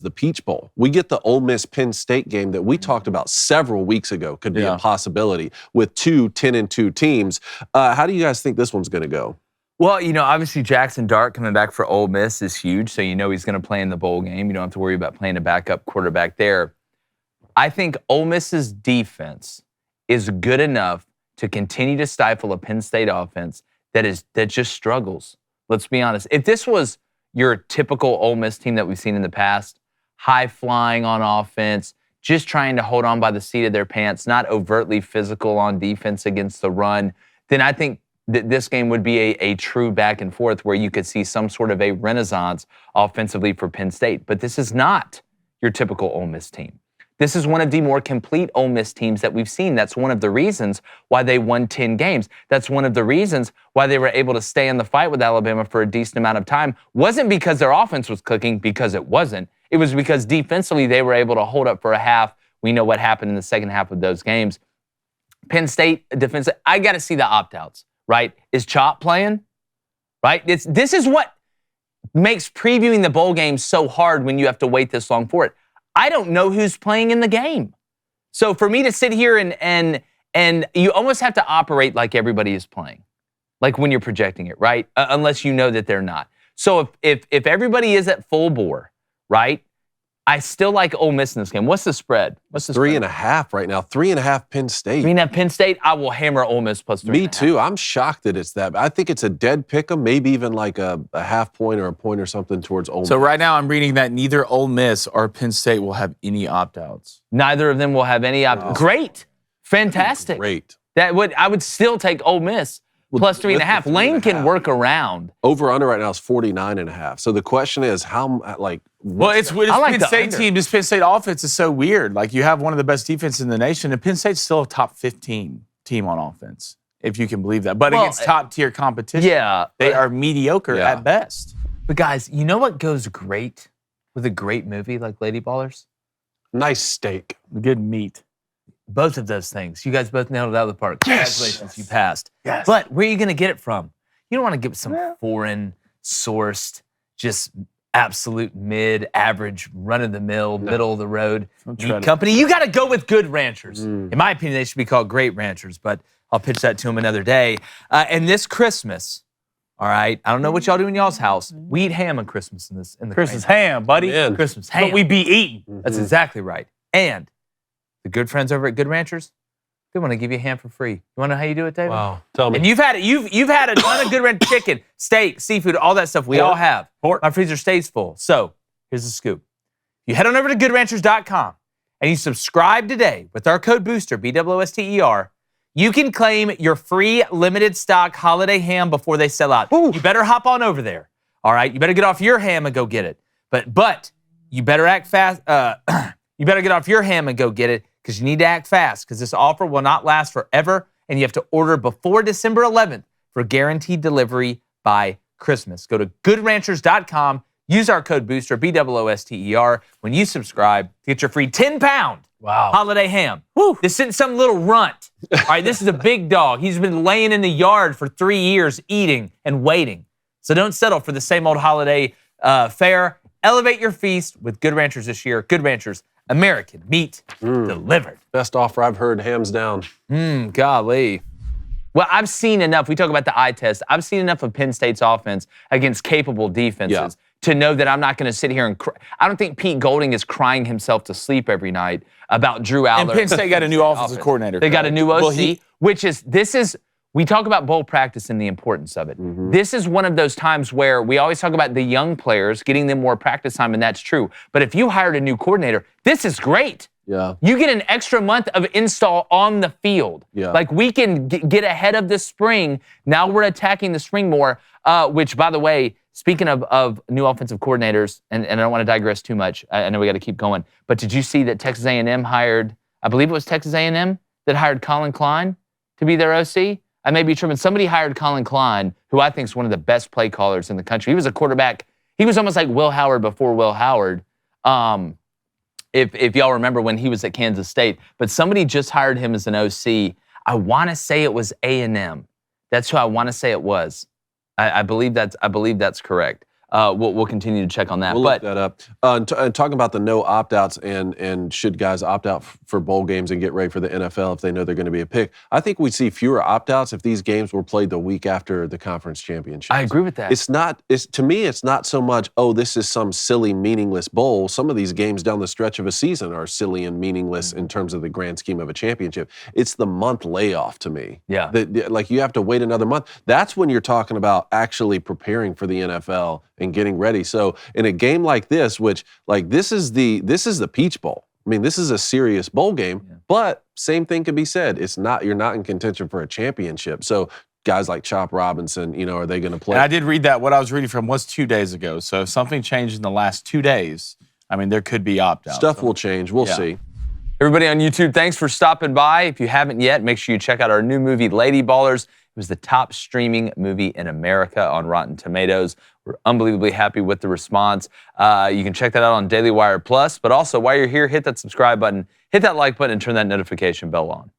the Peach Bowl. We get the Ole Miss Penn State game that we talked about several weeks ago could be a possibility with 2 10-2 teams. How do you guys think this one's going to go? Well, obviously Jackson Dart coming back for Ole Miss is huge, so he's going to play in the bowl game. You don't have to worry about playing a backup quarterback there. I think Ole Miss's defense is good enough to continue to stifle a Penn State offense that just struggles. Let's be honest. If this was your typical Ole Miss team that we've seen in the past, high flying on offense, just trying to hold on by the seat of their pants, not overtly physical on defense against the run, then I think that this game would be a true back and forth where you could see some sort of a renaissance offensively for Penn State. But this is not your typical Ole Miss team. This is one of the more complete Ole Miss teams that we've seen. That's one of the reasons why they won 10 games. That's one of the reasons why they were able to stay in the fight with Alabama for a decent amount of time. Wasn't because their offense was clicking, because it wasn't. It was because defensively they were able to hold up for a half. We know what happened in the second half of those games. Penn State defense, I got to see the opt-outs, right? Is Chop playing? Right? This is what makes previewing the bowl game so hard when you have to wait this long for it. I don't know who's playing in the game. So for me to sit here and you almost have to operate like everybody is playing, like when you're projecting it, right? Unless you know that they're not. So if everybody is at full bore, right? I still like Ole Miss in this game. What's the spread? What's the 3.5 right now. 3.5 Penn State. 3.5 Penn State. I will hammer Ole Miss plus 3.5. Me too. I'm shocked that it's that. I think it's a dead pick 'em, maybe even like a half point or a point or something towards Ole Miss. So right now I'm reading that neither Ole Miss or Penn State will have any opt-outs. Neither of them will have any opt-outs. Great. Fantastic. Great. I would still take Ole Miss plus 3.5. Lane can work around. Over-under right now is 49.5. So the question is, Well, it's Penn State team. This Penn State offense is so weird. Like, you have one of the best defenses in the nation, and Penn State's still a top 15 team on offense, if you can believe that. But against top-tier competition, they are mediocre at best. But, guys, you know what goes great with a great movie like Lady Ballers? Nice steak. Good meat. Both of those things. You guys both nailed it out of the park. Congratulations, you passed. Yes. But where are you going to get it from? You don't want to get some foreign-sourced, just absolute mid-average, run-of-the-mill, middle-of-the-road meat company. You got to go with Good Ranchers. In my opinion, they should be called Great Ranchers, but I'll pitch that to them another day. And this Christmas, all right, I don't know what y'all do in y'all's house. We eat ham on Christmas in the Christmas ham, buddy. Christmas ham. But we be eating. That's exactly right. And the good friends over at Good Ranchers, they want to give you a ham for free. You want to know how you do it, David? Wow. Tell me. And you've had a ton of Good Ranch chicken, steak, seafood, all that stuff. We all have. My freezer stays full. So here's the scoop. You head on over to goodranchers.com and you subscribe today with our code BOOSTER, BOOSTER. You can claim your free limited stock holiday ham before they sell out. Ooh. You better hop on over there. All right? You better get off your ham and go get it. But you better act fast. You better get off your ham and go get it, because you need to act fast, because this offer will not last forever, and you have to order before December 11th for guaranteed delivery by Christmas. Go to goodranchers.com, use our code BOOSTER, BOOSTER, when you subscribe to get your free 10-pound holiday ham. Woo. This isn't some little runt. All right, this is a big dog. He's been laying in the yard for 3 years, eating and waiting. So don't settle for the same old holiday fare. Elevate your feast with Good Ranchers this year. Good Ranchers. American meat delivered. Best offer I've heard, hands down. Golly. Well, I've seen enough. We talk about the eye test. I've seen enough of Penn State's offense against capable defenses to know that I'm not going to sit here and cry. I don't think Pete Golding is crying himself to sleep every night about Drew Aller. And Penn State got a new offensive coordinator. They got a new OC, we talk about bowl practice and the importance of it. This is one of those times where we always talk about the young players, getting them more practice time, and that's true. But if you hired a new coordinator, this is great. Yeah. You get an extra month of install on the field. Yeah. Like, we can get ahead of the spring. Now we're attacking the spring more, which, by the way, speaking of new offensive coordinators, and I don't want to digress too much. I know we got to keep going. But did you see that Texas A&M hired, I believe it was Texas A&M that hired Colin Klein to be their OC? I may be tripping. Somebody hired Colin Klein, who I think is one of the best play callers in the country. He was a quarterback. He was almost like Will Howard before Will Howard, if y'all remember when he was at Kansas State. But somebody just hired him as an OC. I want to say it was A&M. That's who I want to say it was. I believe that's correct. we'll continue to check on that. We'll look that up. And talking about the no opt-outs and should guys opt out for bowl games and get ready for the NFL if they know they're going to be a pick, I think we'd see fewer opt-outs if these games were played the week after the conference championship. I agree with that. To me, it's not so much, oh, this is some silly, meaningless bowl. Some of these games down the stretch of a season are silly and meaningless in terms of the grand scheme of a championship. It's the month layoff to me. Yeah. Like you have to wait another month. That's when you're talking about actually preparing for the NFL and getting ready. So in a game like this, which like this is the Peach Bowl. I mean, this is a serious bowl game, but same thing could be said. You're not in contention for a championship. So guys like Chop Robinson, are they going to play? And I did read that. What I was reading from was 2 days ago. So if something changed in the last 2 days, I mean, there could be opt-outs. Stuff will change. We'll see. Everybody on YouTube, thanks for stopping by. If you haven't yet, make sure you check out our new movie, Lady Ballers. It was the top streaming movie in America on Rotten Tomatoes. We're unbelievably happy with the response. You can check that out on Daily Wire Plus. But also, while you're here, hit that subscribe button, hit that like button, and turn that notification bell on.